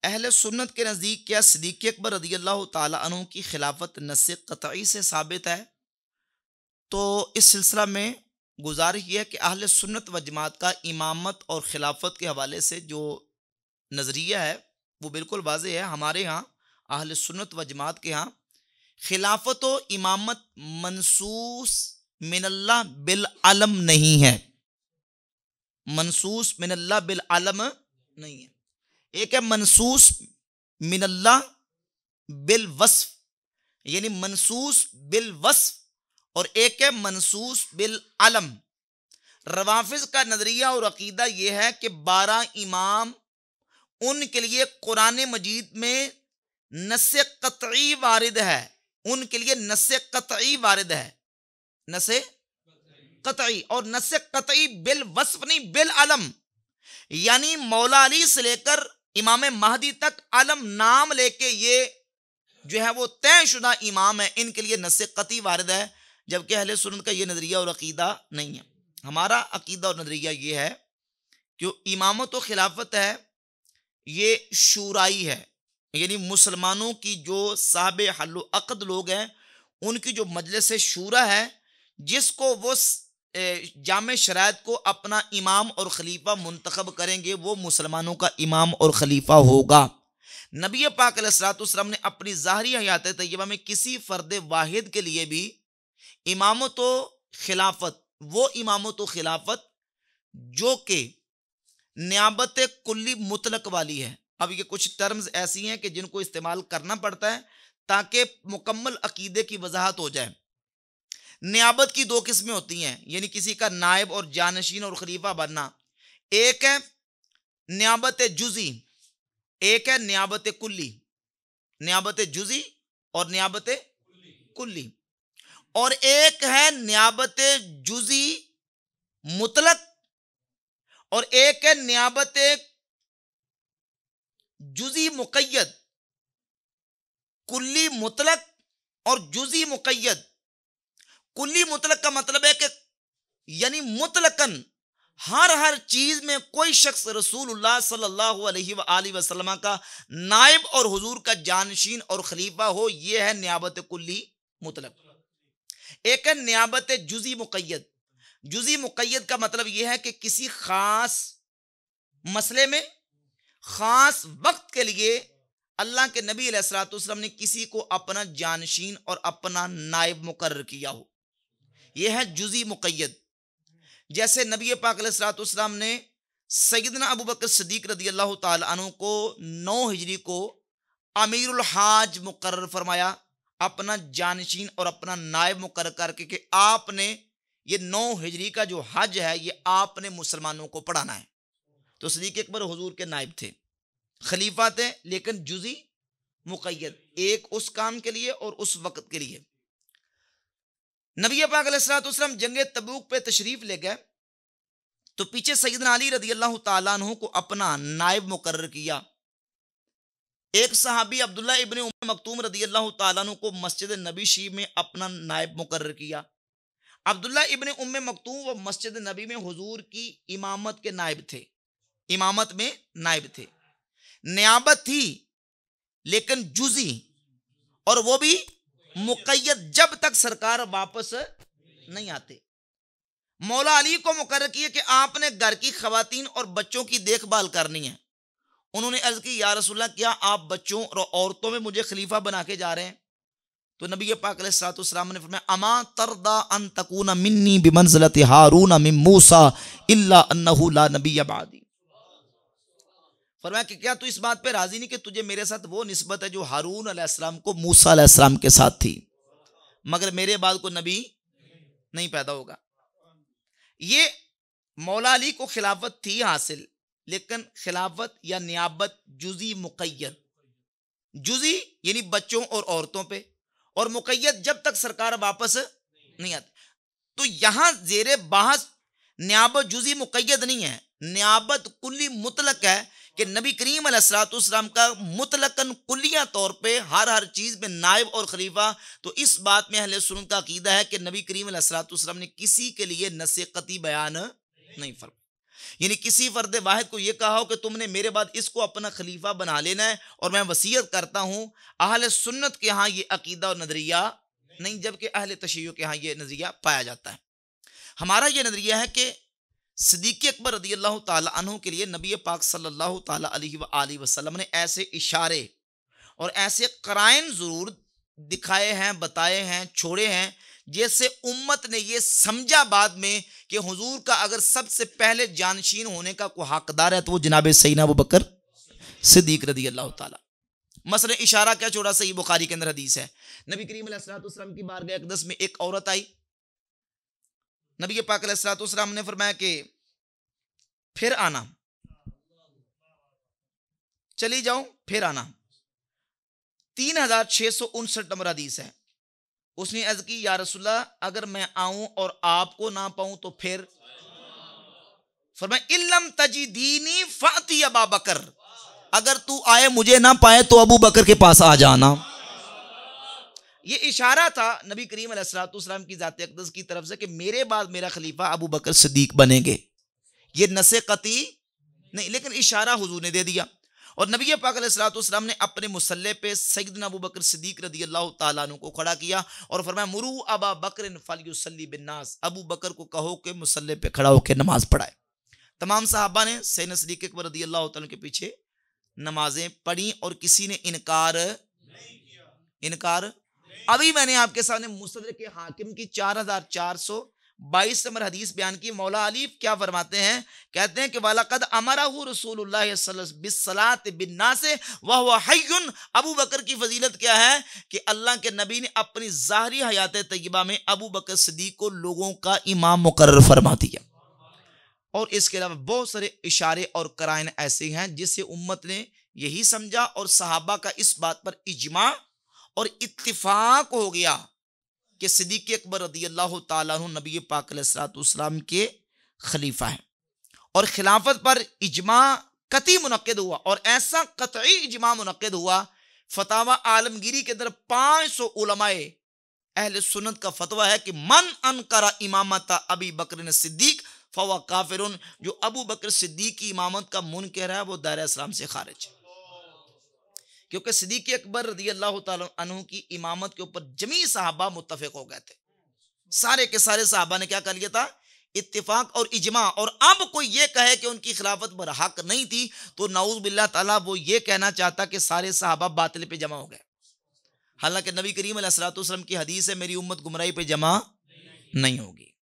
अहले सुन्नत के नज़दीक क्या सिद्दीक़ अकबर रज़ी अल्लाह ताला अन्हु की खिलाफत नस्स क़तई से साबित है? तो इस सिलसिला में गुजारिश ये है कि अहले सुन्नत व जमात का इमामत और खिलाफत के हवाले से जो नज़रिया है वो बिल्कुल वाज़ेह है। हमारे यहाँ अहले सुन्नत व जमात के यहाँ खिलाफत व इमामत मनसूस मिनल्लाह बिल अलम नहीं है, मनसूस मिनल्लाह बिल अलम नहीं है। एक है मनसूस मिनल्लाह बिल वस्फ, यानी मनसूस बिल वस्फ, और एक है मनसूस बिल अलम। रवाफिज का नजरिया और अकीदा यह है कि 12 इमाम उनके लिए कुरान मजीद में नस्से क़तई वारिद है, उनके लिए नस्से क़तई वारिद है, नस्से क़तई, और नस्से क़तई बिल वस्फ नहीं बिल अलम, यानी मौला अली से लेकर इमाम महदी तक अलम नाम लेके ये जो है वो तयशुदा इमाम है, इनके लिए नस्से क़तई वारिद है। जबकि अहले सुन्नत का ये नजरिया और अकीदा नहीं है। हमारा अकीदा और नजरिया ये है कि इमामत और खिलाफत है ये शूराई है, यानी मुसलमानों की जो साहब हल्लो अक़द लोग हैं उनकी जो मजलिस शूरा है, जिसको वो जामे शरायत को अपना इमाम और खलीफा मुंतखब करेंगे, वो मुसलमानों का इमाम और खलीफा होगा। नबी पाक अलैहिस्सलाम ने अपनी ज़ाहरी हयात तय्यबा में किसी फ़र्द वाहिद के लिए भी इमामत व खिलाफत, वो इमामत व खिलाफत जो कि नियाबत कुल्ली मुतलक वाली है। अब ये कुछ टर्म्स ऐसी हैं कि जिनको इस्तेमाल करना पड़ता है ताकि मुकम्मल अकीदे की वजाहत हो जाए। नियाबत की 2 किस्में होती हैं, यानी किसी का नायब और जानशीन और खलीफा बनना। एक है नियाबत जुज़ी, एक है नियाबत कुल्ली, नियाबत जुज़ी और नियाबत कुल्ली, और एक है नियाबत जुज़ी मुतलक और एक है नियाबत जुज़ी मुक़य्यद। कुल्ली मुतलक और जुज़ी मुक़य्यद। कुल्ली मुतलक का मतलब है कि यानी मुतलकन हर चीज में कोई शख्स रसूलुल्लाह सल्लल्लाहु अलैहि वसल्लम का नायब और हुजूर का जानशीन और खलीफा हो, यह है नियाबत कुल्ली मुतलक। एक है नियाबत जुज़ी मुक़य्यद। जुज़ी मुक़य्यद का मतलब यह है कि किसी खास मसले में खास वक्त के लिए अल्लाह के नबी अलैहिस्सलाम ने किसी को अपना जानशीन और अपना नायब मुकर्रर किया हो, यह है जुज़ी मुक़य्यद। जैसे नबी पाक अलैहिस्सलाम ने सैयदना अबू बकर सिद्दीक़ रज़ियल्लाहु ताला अन्हु को 9 हिजरी को अमीरुल हाज मुकर्रर फरमाया, अपना जानशीन और अपना नायब मुकर्रर करके कि आपने ये 9 हिजरी का जो हज है ये आपने मुसलमानों को पढ़ाना है। तो सिद्दीक़ अकबर हुजूर के नायब थे, खलीफा थे, लेकिन जुज़ी मुक़य्यद, एक उस काम के लिए और उस वक्त के लिए। नबी पाक अलैहिस्सलाम जंगे तबूक पे तशरीफ ले गए तो पीछे सैयदना अली रज़ियल्लाहु ताला अन्हु को अपना नायब मुकर्रर किया। एक सहाबी अब्दुल्ला इब्न उम्मे मक्तूम रज़ियल्लाहु ताला अन्हु को मस्जिद नबी शरीफ में अपना नायब मुकर्रर किया। अब्दुल्ला इब्न उम्मे मक्तूम वो मस्जिद नबी में हुजूर की इमामत के नायब थे, इमामत में नायब थे। नियाबत थी लेकिन जुज़ी, और वो भी मुक़य्यद, जब तक सरकार वापस नहीं आते। मौला अली को मुकर्रर किया कि आपने घर की खवातीन और बच्चों की देखभाल करनी है। उन्होंने अर्ज की, या रसूलल्लाह, क्या आप बच्चों और औरतों में मुझे खलीफा बना के जा रहे हैं? तो नबी पाक अलैहिस्सलाम ने फरमाया, अमा तरदा अन तकूना मिन्नी बिमंज़िलति हारून मिन मूसा इल्ला अन्नहु ला नबिय्य बादी। फरमाया कि क्या तू इस बात पे राजी नहीं कि तुझे मेरे साथ वो निस्बत है जो हारून अलैहिस्सलाम को मूसा अलैहिस्सलाम के साथ थी, मगर मेरे बाद को नबी नहीं पैदा होगा। ये मौला अली को खिलाफत थी हासिल, लेकिन खिलाफत या नियाबत जुज़ी मुक़य्यद, जुज़ी यानी बच्चों और औरतों पे, और मुक़य्यद जब तक सरकार वापस नहीं आती। तो यहां जेरे बहस नियाबत जुज़ी मुक़य्यद नहीं है, नियाबत कुल्ली मुतलक है कि नबी करीम अलैहिस्सलाम का मुतलकन कुल्लिया तौर पे हर चीज में नायब और खलीफा। तो इस बात में अहले सुन्नत का अकीदा है कि नबी करीम अलैहिस्सलाम ने किसी के लिए नस्से क़तई बयान नहीं फरमाया। यानी किसी फर्द वाहिद को यह कहा हो कि तुमने मेरे बाद इसको अपना खलीफा बना लेना है और मैं वसीयत करता हूं, अहले सुन्नत के यहाँ ये अकीदा और नजरिया नहीं, जबकि अहले तशय्युअ के यहाँ ये नजरिया पाया जाता है। हमारा ये नजरिया है कि सिद्दीक़ अकबर रज़ी अल्लाह ताला अन्हु के लिए नबी पाक सल्लल्लाहु ताला अलैहि वसल्लम ने ऐसे इशारे और ऐसे क़राइन ज़रूर दिखाए हैं, बताए हैं, छोड़े हैं, जैसे उम्मत ने ये समझा बाद में कि हुजूर का अगर सबसे पहले जानशीन होने का कोई हकदार है तो वो जनाब सैयदना अबू बकर सिद्दीक़ रज़ी अल्लाह ताला। मसलन इशारा क्या छोड़ा, सही बुखारी के अंदर हदीस है, नबी करीम अलैहिस्सलातु वस्सलाम की बारगाह अक़दस में एक औरत आई। नबी पाक अलैहिस्सलातु वस्सलाम ने फरमाया कि फिर आना, चली जाओ फिर आना। 3659 नंबर हदीस है। उसने अर्ज की, या रसूलल्लाह अगर मैं आऊं और आपको ना पाऊं तो फिर? फरमाया इल्लम तजिदीनी फाती अबा बकर, अगर तू आए मुझे ना पाए तो अबू बकर के पास आ जाना। ये इशारा था नबी करीम अलैहिस्सलातु वस्सलाम की ज़ात अक़दस की तरफ से कि मेरे बाद मेरा खलीफा अबू बकर सिद्दीक बनेंगे। ये नसे कती नहीं, लेकिन इशारा हुजूर ने दे दिया। और नबी पाक अलैहिस्सलातु वस्सलाम ने अपने मुसल्ले पे सैयदना अबू बकर सिद्दीक रज़ी अल्लाह ताला अन्हु को खड़ा किया और फरमाया मुरू अबा बकर फलयुसल्ली बिन्नास, अबू बकर को कहो कि मुसल्ले पे खड़ा होकर नमाज पढ़ाए। तमाम सहाबा ने सैयदना सिद्दीक़ अकबर रज़ी अल्लाह ताला के पीछे नमाजें पढ़ी और किसी ने इनकार। अभी मैंने आपके सामने मुस्तदरक के हाकिम की 4422 नंबर हदीस बयान की। मौला अली क्या फरमाते हैं, कहते हैं कि वालक़द अमरहु रसूलुल्लाह सल्लल्लाहु अलैहि वसल्लम बिस्सलाति बिन्नास व हुवा हय्युन। अबू बकर की फजीलत क्या है कि अल्लाह के नबी ने अपनी ज़ाहरी हयात तय्यबा में अबू बकर सिद्दीक को लोगों का इमाम मुकर्रर फरमा दिया। और इसके अलावा बहुत सारे इशारे और कराइन ऐसे हैं जिससे उम्मत ने यही समझा और सहाबा का इस बात पर इजमा और इत्तिफाक हो गया कि सिद्दीक़ अकबर रज़ी अल्लाह ताला अन्हु नबी पाक अलैहिस्सलातु वस्सलाम के खलीफा हैं। और खिलाफत पर इजमा कतई मुनक्किद हुआ और ऐसा कतई इजमा मुनक्किद हुआ, फतावा आलमगीरी के अंदर 500 उलमाए अहले सुन्नत का फतवा है कि मन अनकरा इमामत अबी बकर सिद्दीक फवा काफिरुन, जो अबू बकर सिद्दीक की इमामत का मुनकर है वो दायरा इस्लाम से खारिज है। क्योंकि सिद्दीक़ अकबर रज़ी अल्लाह ताला अन्हु की इमामत के ऊपर जमी सहाबा मुत्तफिक हो गए थे। सारे के सारे सहाबा ने क्या कर लिया था, इत्तिफाक और इजमा। और अब कोई ये कहे कि उनकी खिलाफत पर हक नहीं थी तो नाऊज़ बिल्लाह ताला वो ये कहना चाहता कि सारे सहाबा बातिल पे जमा हो गए। हालांकि नबी करीम अलैहिस्सलातु वस्सलाम की हदीस है, मेरी उम्मत गुमराही पे जमा नहीं होगी।